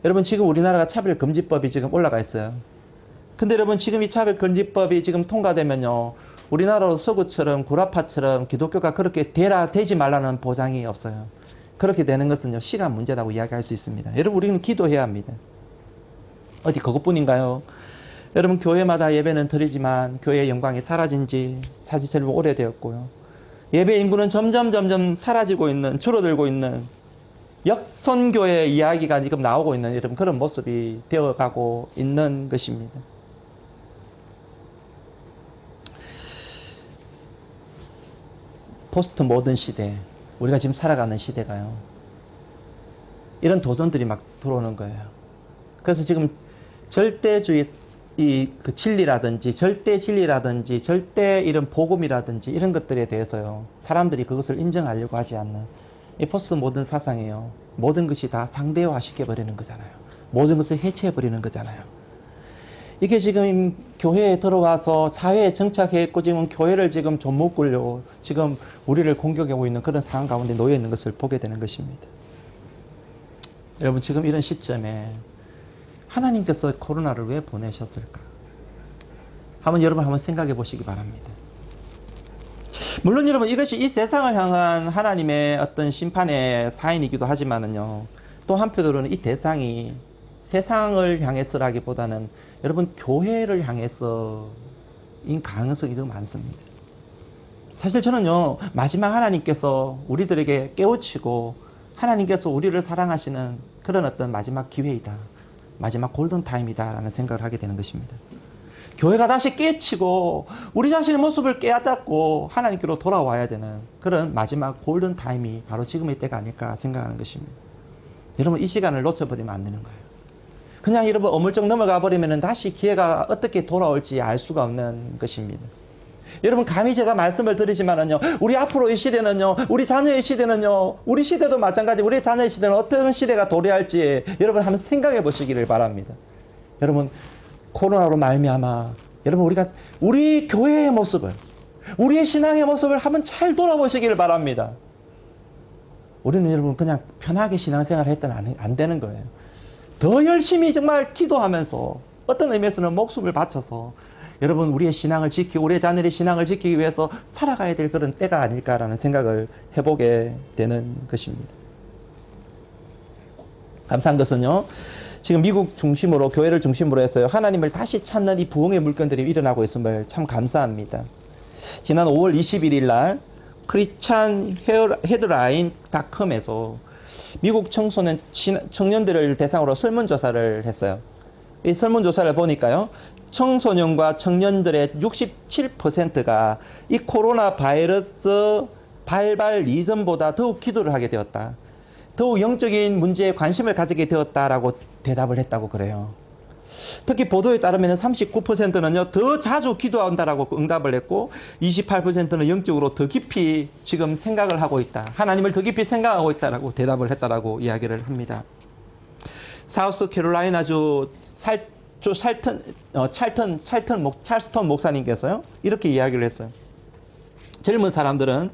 여러분 지금 우리나라가 차별금지법이 지금 올라가 있어요. 근데 여러분 지금 이 차별금지법이 지금 통과되면요. 우리나라로 서구처럼 구라파처럼 기독교가 그렇게 되지 말라는 보장이 없어요. 그렇게 되는 것은요. 시간 문제라고 이야기할 수 있습니다. 여러분 우리는 기도해야 합니다. 어디 그것뿐인가요? 여러분 교회마다 예배는 드리지만 교회의 영광이 사라진 지 사실 오래되었고요. 예배 인구는 점점 사라지고 있는 줄어들고 있는 역선교의 이야기가 지금 나오고 있는 이런 그런 모습이 되어가고 있는 것입니다. 포스트 모던 시대, 우리가 지금 살아가는 시대가요. 이런 도전들이 막 들어오는 거예요. 그래서 지금 절대주의 그 진리라든지 절대 진리라든지 절대 이런 복음이라든지 이런 것들에 대해서요. 사람들이 그것을 인정하려고 하지 않는 이 포스트 모던 사상이에요. 모든 것이 다 상대화 시켜버리는 거잖아요. 모든 것을 해체해버리는 거잖아요. 이게 지금 교회에 들어가서 사회에 정착했고 지금 교회를 지금 좀 묶으려고 지금 우리를 공격하고 있는 그런 상황 가운데 놓여 있는 것을 보게 되는 것입니다. 여러분 지금 이런 시점에 하나님께서 코로나를 왜 보내셨을까? 여러분 한번 생각해 보시기 바랍니다. 물론 여러분 이것이 이 세상을 향한 하나님의 어떤 심판의 사인이기도 하지만은요. 또 한편으로는 이 대상이 세상을 향해서라기보다는 여러분 교회를 향해서 이 가능성이 더 많습니다. 사실 저는요, 마지막 하나님께서 우리들에게 깨우치고 하나님께서 우리를 사랑하시는 그런 어떤 마지막 기회이다. 마지막 골든타임이다라는 생각을 하게 되는 것입니다. 교회가 다시 깨치고 우리 자신의 모습을 깨닫고 하나님께로 돌아와야 되는 그런 마지막 골든타임이 바로 지금의 때가 아닐까 생각하는 것입니다. 여러분, 이 시간을 놓쳐버리면 안 되는 거예요. 그냥 여러분 어물쩍 넘어가 버리면 다시 기회가 어떻게 돌아올지 알 수가 없는 것입니다. 여러분, 감히 제가 말씀을 드리지만은요, 우리 앞으로 이 시대는요, 우리 자녀의 시대는요, 우리 시대도 마찬가지, 우리 자녀의 시대는 어떤 시대가 도래할지 여러분 한번 생각해 보시기를 바랍니다. 여러분, 코로나로 말미암아 여러분 우리 교회의 모습을, 우리의 신앙의 모습을 한번 잘 돌아보시기를 바랍니다. 우리는 여러분 그냥 편하게 신앙생활을 했더니 안 되는 거예요. 더 열심히 정말 기도하면서 어떤 의미에서는 목숨을 바쳐서 여러분 우리의 신앙을 지키고 우리의 자녀의 신앙을 지키기 위해서 살아가야 될 그런 때가 아닐까라는 생각을 해보게 되는 것입니다. 감사한 것은요, 지금 미국 중심으로 교회를 중심으로 해서요, 하나님을 다시 찾는 이 부흥의 물건들이 일어나고 있음을 참 감사합니다. 지난 5월 21일 날 크리스찬 헤드라인닷컴에서 미국 청년들을 대상으로 설문조사를 했어요. 이 설문조사를 보니까요, 청소년과 청년들의 67%가 이 코로나 바이러스 발발 이전보다 더욱 기도를 하게 되었다. 더욱 영적인 문제에 관심을 가지게 되었다라고 대답을 했다고 그래요. 특히 보도에 따르면 39%는요, 더 자주 기도한다라고 응답을 했고, 28%는 영적으로 더 깊이 지금 생각을 하고 있다. 하나님을 더 깊이 생각하고 있다라고 대답을 했다라고 이야기를 합니다. 사우스 캐롤라이나주 찰스턴 목사님께서요, 이렇게 이야기를 했어요. 젊은 사람들은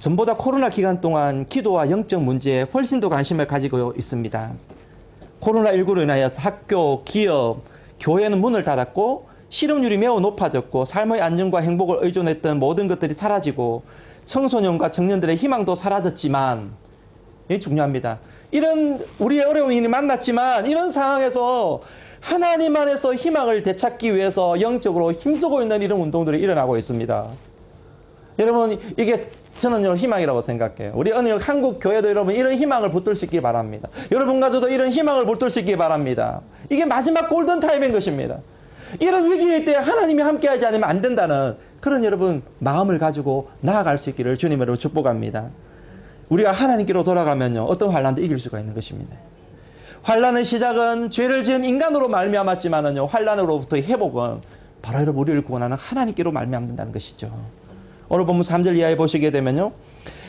전보다 코로나 기간 동안 기도와 영적 문제에 훨씬 더 관심을 가지고 있습니다. 코로나19로 인하여서 학교, 기업, 교회는 문을 닫았고 실업률이 매우 높아졌고 삶의 안정과 행복을 의존했던 모든 것들이 사라지고 청소년과 청년들의 희망도 사라졌지만, 이게 중요합니다. 이런 우리의 어려움이 만났지만 이런 상황에서 하나님 안에서 희망을 되찾기 위해서 영적으로 힘쓰고 있는 이런 운동들이 일어나고 있습니다. 여러분, 이게 저는 희망이라고 생각해요. 우리 한국 교회도 여러분 이런 희망을 붙들 수 있기 바랍니다. 여러분과저도 이런 희망을 붙들 수 있기 바랍니다. 이게 마지막 골든타임인 것입니다. 이런 위기일 때 하나님이 함께하지 않으면 안 된다는 그런 여러분 마음을 가지고 나아갈 수 있기를 주님으로 축복합니다. 우리가 하나님께로 돌아가면요, 어떤 환난도 이길 수가 있는 것입니다. 환난의 시작은 죄를 지은 인간으로 말미암았지만은요, 환난으로부터의 회복은 바로 여러분 우리를 구원하는 하나님께로 말미암는다는 것이죠. 오늘 본문 3절 이하에 보시게 되면요,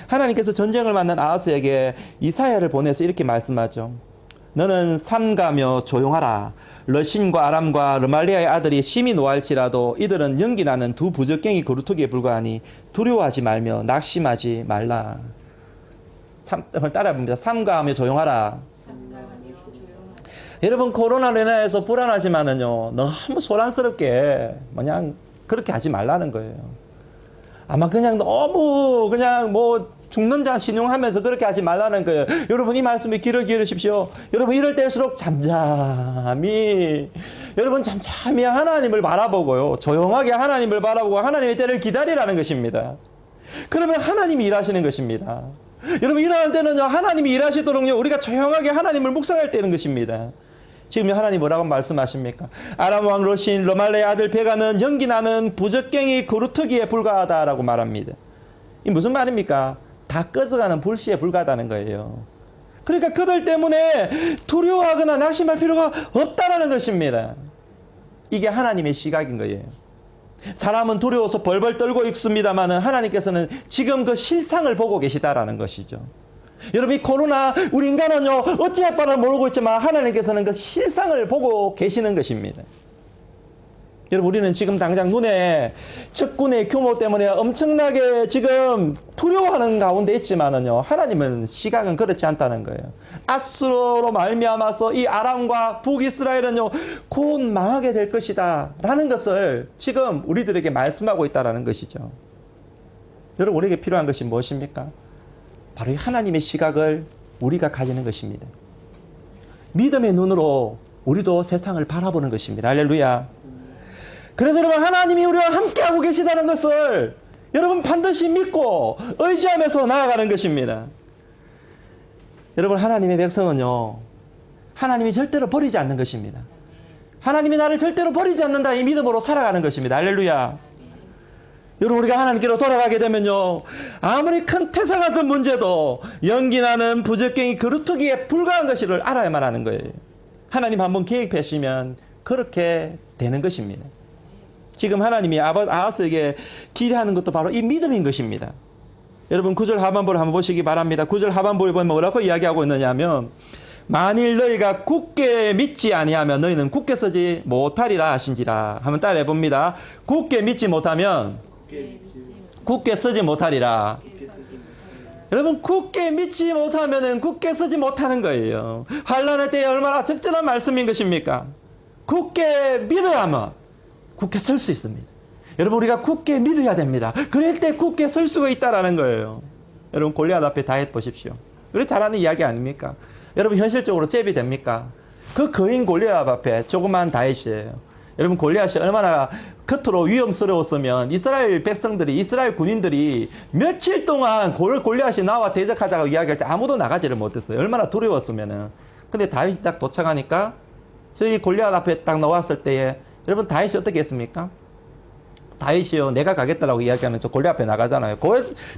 하나님께서 전쟁을 만난 아하스에게 이사야를 보내서 이렇게 말씀하죠. 너는 삼가며 조용하라. 러신과 아람과 르말리아의 아들이 심히 노할지라도 이들은 연기나는 두 부적갱이 거루터기에 불과하니 두려워하지 말며 낙심하지 말라. 따라해봅니다. 삼가하며 조용하라. 여러분, 코로나로 인해서 불안하지만은요, 너무 소란스럽게 그냥 그렇게 하지 말라는 거예요. 아마 그냥 너무 그냥 죽는 자 신용하면서 그렇게 하지 말라는 거예요. 여러분, 이 말씀에 귀를 기울이십시오. 여러분, 이럴 때일수록 잠잠히 하나님을 바라보고요, 조용하게 하나님을 바라보고 하나님의 때를 기다리라는 것입니다. 그러면 하나님이 일하시는 것입니다. 여러분, 일하는 때는요, 하나님이 일하시도록요, 우리가 조용하게 하나님을 묵상할 때는 것입니다. 지금 하나님 뭐라고 말씀하십니까? 아람 왕 러신 르말레의 아들 베가는 연기나는 부적갱이 거루터기에 불과하다라고 말합니다. 이 무슨 말입니까? 다 꺼져가는 불씨에 불과하다는 거예요. 그러니까 그들 때문에 두려워하거나 낙심할 필요가 없다라는 것입니다. 이게 하나님의 시각인 거예요. 사람은 두려워서 벌벌 떨고 있습니다만 하나님께서는 지금 그 실상을 보고 계시다라는 것이죠. 여러분, 이 코로나, 우리 인간은요, 어찌할 바를 모르고 있지만 하나님께서는 그 실상을 보고 계시는 것입니다. 여러분, 우리는 지금 당장 눈에 적군의 규모 때문에 엄청나게 지금 두려워하는 가운데 있지만은요, 하나님은 시각은 그렇지 않다는 거예요. 아수르로 말미암아서 이 아람과 북이스라엘은요, 곧 망하게 될 것이다 라는 것을 지금 우리들에게 말씀하고 있다라는 것이죠. 여러분, 우리에게 필요한 것이 무엇입니까? 바로 이 하나님의 시각을 우리가 가지는 것입니다. 믿음의 눈으로 우리도 세상을 바라보는 것입니다. 할렐루야. 그래서 여러분 하나님이 우리와 함께하고 계시다는 것을 여러분 반드시 믿고 의지하면서 나아가는 것입니다. 여러분 하나님의 백성은요, 하나님이 절대로 버리지 않는 것입니다. 하나님이 나를 절대로 버리지 않는다, 이 믿음으로 살아가는 것입니다. 할렐루야. 여러분 우리가 하나님께로 돌아가게 되면요, 아무리 큰 태사 같은 문제도 연기나는 부적갱이 그루터기에 불과한 것을 알아야만 하는 거예요. 하나님 한번 계획하시면 그렇게 되는 것입니다. 지금 하나님이 아하스에게 기대하는 것도 바로 이 믿음인 것입니다. 여러분 9절 하반부를 한번 보시기 바랍니다. 9절 하반부에 보면 뭐라고 이야기하고 있느냐면, 만일 너희가 굳게 믿지 아니하면 너희는 굳게 서지 못하리라 하신지라. 한번 따라해 봅니다. 굳게 믿지 못하면 굳게 서지 못하리라. 여러분 굳게 믿지 못하면은 굳게 서지 못하는 거예요. 환난의 때에 얼마나 적절한 말씀인 것입니까? 굳게 믿어야만 굳게 설 수 있습니다. 여러분 우리가 굳게 믿어야 됩니다. 그럴 때 굳게 설 수가 있다라는 거예요. 여러분 골리앗 앞에 다윗 보십시오. 우리 잘 아는 이야기 아닙니까? 여러분 현실적으로 잽이 됩니까? 그 거인 골리앗 앞에 조그만 다윗이에요. 여러분 골리앗이 얼마나 겉으로 위험스러웠으면 이스라엘 백성들이, 이스라엘 군인들이 며칠 동안 골리앗이 나와 대적하자고 이야기할 때 아무도 나가지를 못했어요. 얼마나 두려웠으면은. 근데 다윗이 딱 도착하니까 저희 골리앗 앞에 딱 나왔을 때에 여러분 다윗이 어떻게 했습니까? 다윗이요, 내가 가겠다라고 이야기하면서 골리앗 앞에 나가잖아요.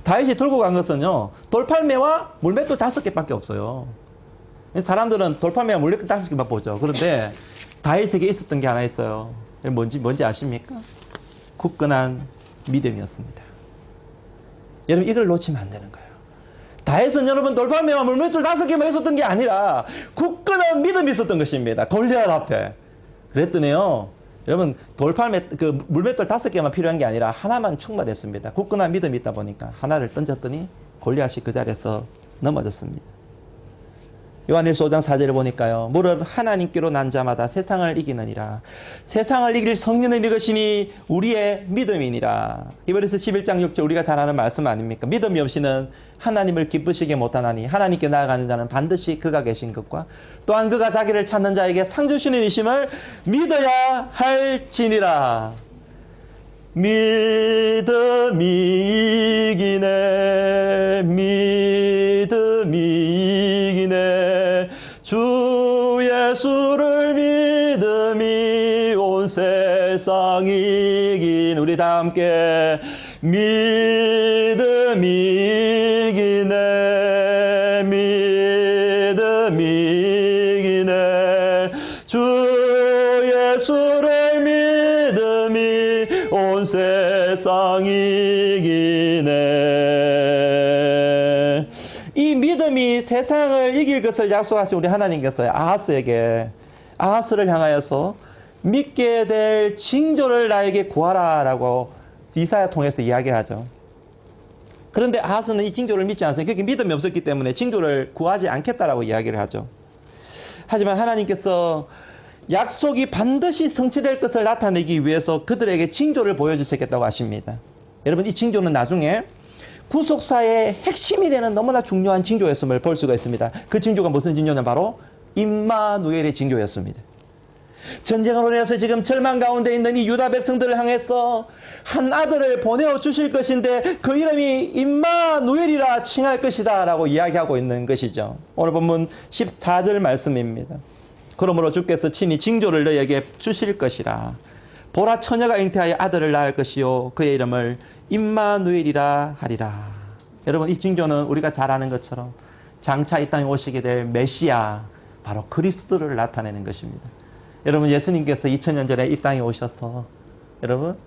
다윗이 들고 간 것은요, 돌팔매와 물맷돌 5개밖에 없어요. 사람들은 돌팔매와 물맷돌 5개만 보죠. 그런데 다윗에게 있었던 게 하나 있어요. 뭔지 아십니까? 굳건한 믿음이었습니다. 여러분 이걸 놓치면 안 되는 거예요. 다윗은 여러분 돌팔매와 물맷돌 5개만 있었던 게 아니라 굳건한 믿음이 있었던 것입니다. 골리앗 앞에. 그랬더니요, 여러분 돌팔매 물맷돌 5개만 필요한 게 아니라 하나만 충분했습니다. 굳건한 믿음이 있다 보니까 하나를 던졌더니 골리앗이 그 자리에서 넘어졌습니다. 요한일서 5장 4절을 보니까요, 무릇 하나님께로 난 자마다 세상을 이기느니라. 세상을 이길 성령을 이것이니 우리의 믿음이니라. 히브리서 11장 6절 우리가 잘 아는 말씀 아닙니까? 믿음이 없이는 하나님을 기쁘시게 못하나니 하나님께 나아가는 자는 반드시 그가 계신 것과 또한 그가 자기를 찾는 자에게 상 주시는 이심을 믿어야 할지니라. 믿음이 이기네, 믿음이 이기네. 주 예수를 믿음이 온 세상 이긴. 우리 다 함께 믿음이 이기네, 믿음이 이기네. 주 예수를 믿음이 온 세상 이기네. 이 믿음이 세상을 이길 것을 약속하신 우리 하나님께서 아하스를 향하여서 믿게 될 징조를 나에게 구하라라고 이사야 통해서 이야기하죠. 그런데 아하스는 이 징조를 믿지 않았어요. 그렇게 믿음이 없었기 때문에 징조를 구하지 않겠다라고 이야기를 하죠. 하지만 하나님께서 약속이 반드시 성취될 것을 나타내기 위해서 그들에게 징조를 보여주시겠다고 하십니다. 여러분 이 징조는 나중에 구속사의 핵심이 되는 너무나 중요한 징조였음을 볼 수가 있습니다. 그 징조가 무슨 징조냐면 바로 임마누엘의 징조였습니다. 전쟁으로 인해서 지금 절망 가운데 있는 이 유다 백성들을 향해서 한 아들을 보내어 주실 것인데 그 이름이 임마누엘이라 칭할 것이다 라고 이야기하고 있는 것이죠. 오늘 본문 14절 말씀입니다. 그러므로 주께서 친히 징조를 너희에게 주실 것이라. 보라 처녀가 잉태하여 아들을 낳을 것이요 그의 이름을 임마누엘이라 하리라. 여러분 이 징조는 우리가 잘 아는 것처럼 장차 이 땅에 오시게 될 메시아, 바로 그리스도를 나타내는 것입니다. 여러분 예수님께서 2000년 전에 이 땅에 오셔서 여러분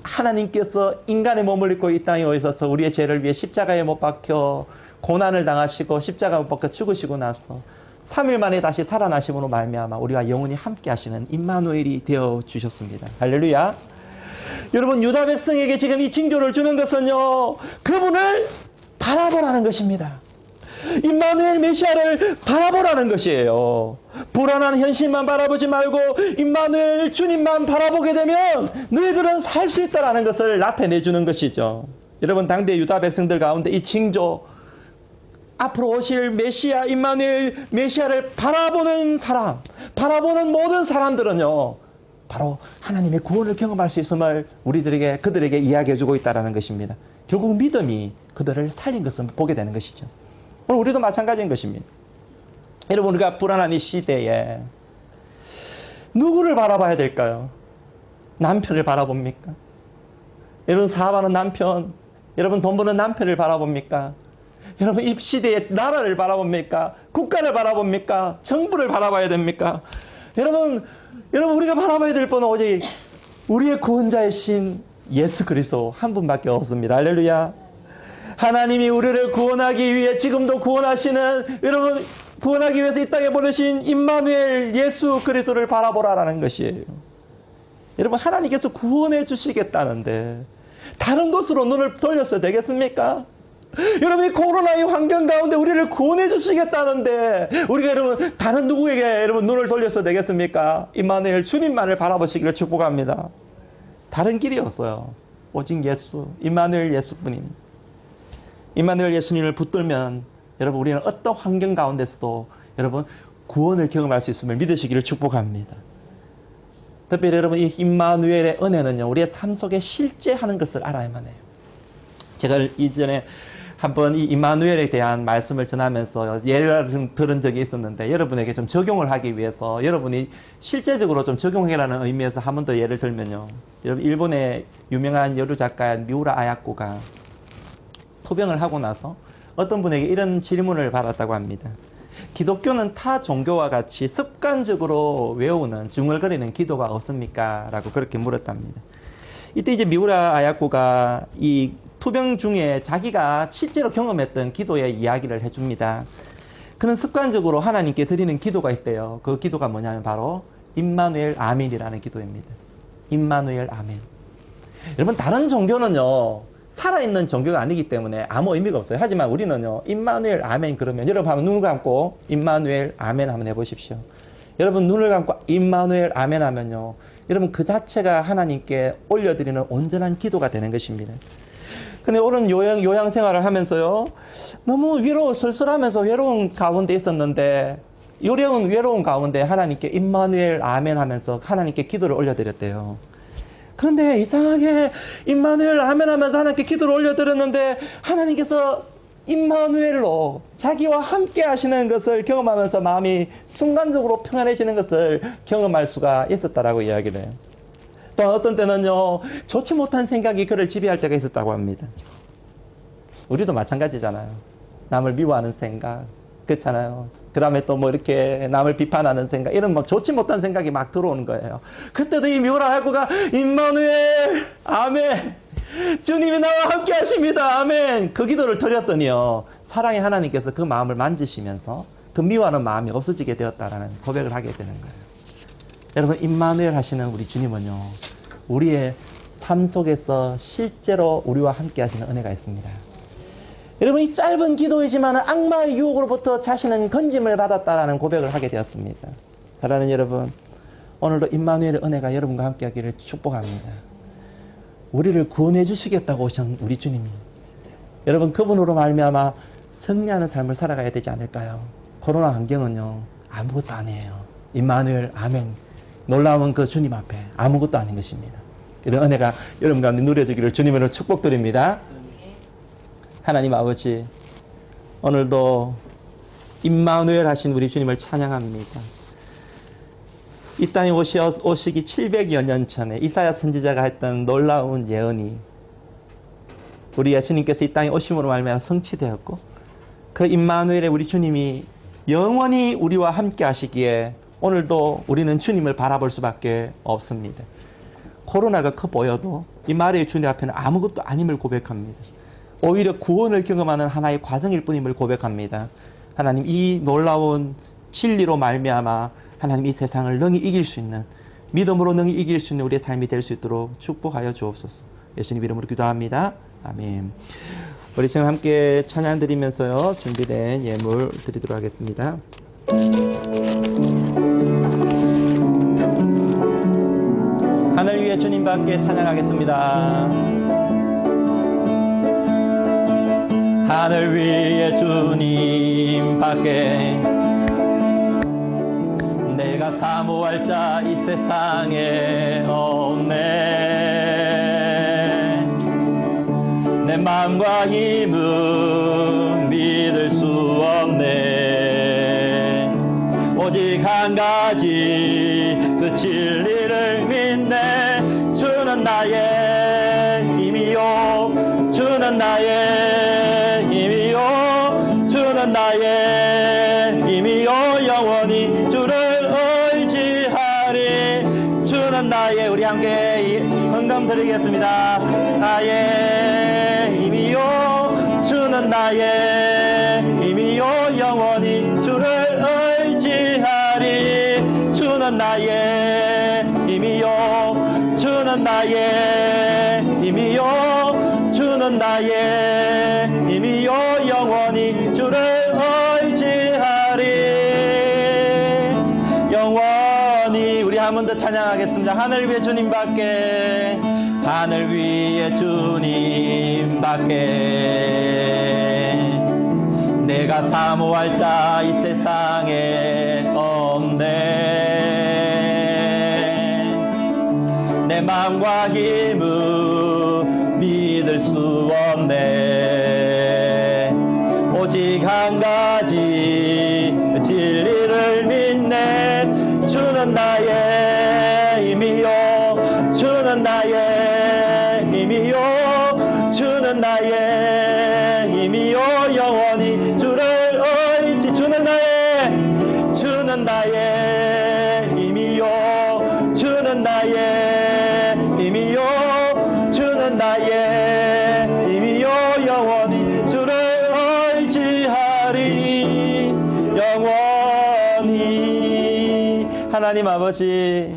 하나님께서 인간의 몸을 입고 이 땅에 오셔서 우리의 죄를 위해 십자가에 못 박혀 고난을 당하시고 십자가에 못 박혀 죽으시고 나서 3일 만에 다시 살아나심으로 말미암아 우리와 영원히 함께 하시는 임마누엘이 되어 주셨습니다. 할렐루야. 여러분 유다 백성에게 지금 이 징조를 주는 것은요, 그분을 바라보라는 것입니다. 임마누엘 메시아를 바라보라는 것이에요. 불안한 현실만 바라보지 말고 임마누엘 주님만 바라보게 되면 너희들은 살 수 있다는 것을 나타내주는 것이죠. 여러분 당대 유다 백성들 가운데 이 징조, 앞으로 오실 메시아 임마누엘 메시아를 바라보는 사람, 바라보는 모든 사람들은요 바로 하나님의 구원을 경험할 수 있음을 그들에게 이야기해주고 있다는 것입니다. 결국 믿음이 그들을 살린 것을 보게 되는 것이죠. 오늘 우리도 마찬가지인 것입니다. 여러분, 우리가 불안한 이 시대에 누구를 바라봐야 될까요? 남편을 바라봅니까? 여러분, 사업하는 남편, 여러분, 돈 버는 남편을 바라봅니까? 여러분, 이 시대의 나라를 바라봅니까? 국가를 바라봅니까? 정부를 바라봐야 됩니까? 여러분, 우리가 바라봐야 될 분은 오직 우리의 구원자이신 예수 그리스도 한 분밖에 없습니다. 할렐루야. 하나님이 우리를 구원하기 위해 지금도 구원하시는, 여러분, 구원하기 위해서 이 땅에 보내신 임마누엘 예수 그리스도를 바라보라라는 것이에요. 여러분, 하나님께서 구원해 주시겠다는데 다른 곳으로 눈을 돌려서 되겠습니까? 여러분, 이 코로나의 환경 가운데 우리를 구원해 주시겠다는데 우리가 여러분 다른 누구에게 여러분 눈을 돌려서 되겠습니까? 임마누엘 주님만을 바라보시기를 축복합니다. 다른 길이 없어요. 오직 예수, 임마누엘 예수뿐입니다. 임마누엘 예수님을 붙들면 여러분 우리는 어떤 환경 가운데서도 여러분 구원을 경험할 수 있음을 믿으시기를 축복합니다. 특별히 여러분 이 임마누엘의 은혜는요 우리의 삶 속에 실제하는 것을 알아야만 해요. 제가 이전에 한번 이 임마누엘에 대한 말씀을 전하면서 예를 들은 적이 있었는데 여러분에게 좀 적용을 하기 위해서 여러분이 실제적으로 좀 적용해라는 의미에서 한 번 더 예를 들면요. 여러분 일본의 유명한 여류 작가 미우라 아야코가 토병을 하고 나서 어떤 분에게 이런 질문을 받았다고 합니다. 기독교는 타 종교와 같이 습관적으로 외우는 중얼거리는 기도가 없습니까? 라고 그렇게 물었답니다. 이때 이제 미우라 아야코가 이 투병 중에 자기가 실제로 경험했던 기도의 이야기를 해줍니다. 그는 습관적으로 하나님께 드리는 기도가 있대요. 그 기도가 뭐냐면 바로 임마누엘 아멘이라는 기도입니다. 임마누엘 아멘. 여러분 다른 종교는요 살아있는 종교가 아니기 때문에 아무 의미가 없어요. 하지만 우리는요 임마누엘 아멘 그러면 여러분 한번 눈을 감고 임마누엘 아멘 한번 해보십시오. 여러분 눈을 감고 임마누엘 아멘 하면요 여러분 그 자체가 하나님께 올려드리는 온전한 기도가 되는 것입니다. 근데 오늘 요양 생활을 하면서요 너무 쓸쓸하면서 외로운 가운데 있었는데 외로운 가운데 하나님께 임마누엘 아멘 하면서 하나님께 기도를 올려드렸대요. 그런데 이상하게 임마누엘 아멘 하면서 하나님께 기도를 올려드렸는데 하나님께서 임마누엘로 자기와 함께 하시는 것을 경험하면서 마음이 순간적으로 평안해지는 것을 경험할 수가 있었다라고 이야기를 해요. 또 어떤 때는요 좋지 못한 생각이 그를 지배할 때가 있었다고 합니다. 우리도 마찬가지잖아요. 남을 미워하는 생각 그렇잖아요. 그 다음에 또 뭐 이렇게 남을 비판하는 생각 이런 뭐 좋지 못한 생각이 막 들어오는 거예요. 그때도 이 미우라 아야코가 임마누엘 아멘 주님이 나와 함께 하십니다 아멘 그 기도를 드렸더니요 사랑의 하나님께서 그 마음을 만지시면서 그 미워하는 마음이 없어지게 되었다라는 고백을 하게 되는 거예요. 여러분 임마누엘 하시는 우리 주님은요 우리의 삶 속에서 실제로 우리와 함께 하시는 은혜가 있습니다. 여러분 이 짧은 기도이지만 악마의 유혹으로부터 자신은 건짐을 받았다라는 고백을 하게 되었습니다. 사랑하는 여러분 오늘도 임마누엘의 은혜가 여러분과 함께 하기를 축복합니다. 우리를 구원해 주시겠다고 오신 우리 주님이 여러분 그분으로 말미암아 승리하는 삶을 살아가야 되지 않을까요? 코로나 환경은요 아무것도 아니에요. 임마누엘 아멘 놀라운 그 주님 앞에 아무것도 아닌 것입니다. 이런 은혜가 여러분 가운데 누려지기를 주님으로 축복드립니다. 하나님 아버지 오늘도 임마누엘 하신 우리 주님을 찬양합니다. 이 땅에 오시기 700여 년 전에 이사야 선지자가 했던 놀라운 예언이 우리 예수님께서 이 땅에 오심으로 말미암아 성취되었고 그 임마누엘의 우리 주님이 영원히 우리와 함께 하시기에 오늘도 우리는 주님을 바라볼 수밖에 없습니다. 코로나가 커 보여도 이 말의 주님 앞에는 아무것도 아님을 고백합니다. 오히려 구원을 경험하는 하나의 과정일 뿐임을 고백합니다. 하나님 이 놀라운 진리로 말미암아 하나님 이 세상을 능히 이길 수 있는 믿음으로 능히 이길 수 있는 우리의 삶이 될 수 있도록 축복하여 주옵소서. 예수님 이름으로 기도합니다. 아멘. 우리 지금 함께 찬양 드리면서요 준비된 예물 드리도록 하겠습니다. 하늘 위에 주님과 함께 찬양하겠습니다. 하늘 위에 주님 밖에 내 내가 사모할 자 이 세상에 없네. 내 마음과 힘은 믿을 수 없네. 오직 한 가지 그 진리를 믿네. 주는 나의 힘이요, 주는 나의 힘이요, 주는 나의 힘이요. 영원히 주를 의지하리. 주는 나의, 우리 함께 헌금 드리겠습니다. 나의 힘이요, 주는 나의 힘이요. 영원히 주를 의지하리. 주는 나의 힘이요, 주는 나의 힘이요, 주는 나의 힘이요. 영원히 주를 의지하리. 영원히. 우리 한 번 더 찬양하겠습니다. 하늘 위에 주님밖에, 하늘 위에 주님밖에 내가 사모할 자 이 세상에 없네. 내 마음과 힘은 믿을 수 없네. 오직 한 가지 진리를 믿네. 주는 나의 힘이요, 주는 나의 힘이요, 주는 나의 힘이요. 영원히 주를 의지. 주는 나의 힘이요, 주는 나의 힘이요, 주는 나의 힘이요. 영원히 주를 의지하리. 영원히. 하나님 아버지,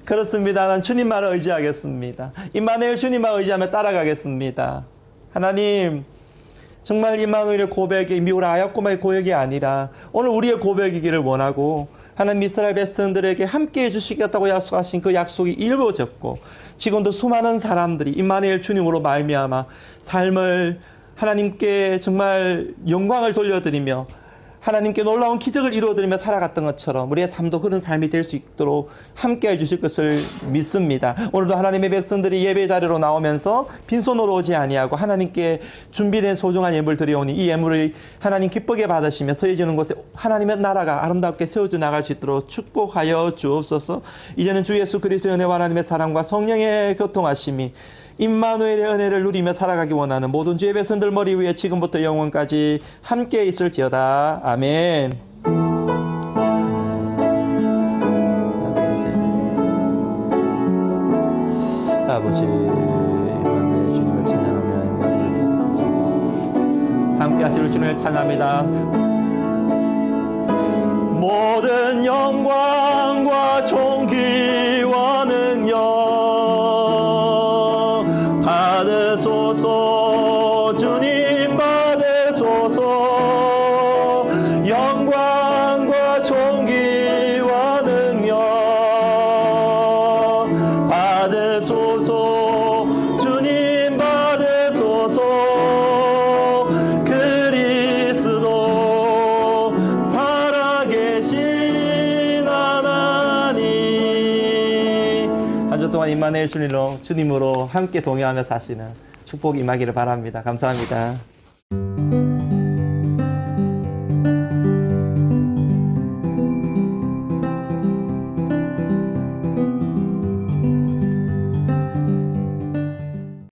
그렇습니다. 난 주님만을 의지하겠습니다. 임마누엘 주님만 의지하며 따라가겠습니다. 하나님, 정말 임마누엘의 고백이 미울 아약고마의 고백이 아니라 오늘 우리의 고백이기를 원하고, 하나님 이스라엘 백성들에게 함께해 주시겠다고 약속하신 그 약속이 이루어졌고, 지금도 수많은 사람들이 임마누엘 주님으로 말미암아 삶을 하나님께 정말 영광을 돌려드리며 하나님께 놀라운 기적을 이루어드리며 살아갔던 것처럼 우리의 삶도 그런 삶이 될 수 있도록 함께해 주실 것을 믿습니다. 오늘도 하나님의 백성들이 예배 자리로 나오면서 빈손으로 오지 아니하고 하나님께 준비된 소중한 예물을 드려오니 이 예물을 하나님 기쁘게 받으시며 서해지는 곳에 하나님의 나라가 아름답게 세워져 나갈 수 있도록 축복하여 주옵소서. 이제는 주 예수 그리스도의 은혜와 하나님의 사랑과 성령의 교통하심이 임마누엘의 은혜를 누리며 살아가기 원하는 모든 주의 백성들 머리 위에 지금부터 영원까지 함께 있을지어다. 아멘. 아버지, 임마누엘 주님을 찬양하며 함께 하실 주님을 찬양합니다. 모든 영광과 존귀와 능력 받으소서. 주님 받으소서. 영광과 존귀와 능력 받으소서. 주님 받으소서. 그리스도 살아계신 하나님. 한 주 동안 임마누엘 주님으로 함께 동행하며 사시는 축복이 임하기를 바랍니다. 감사합니다.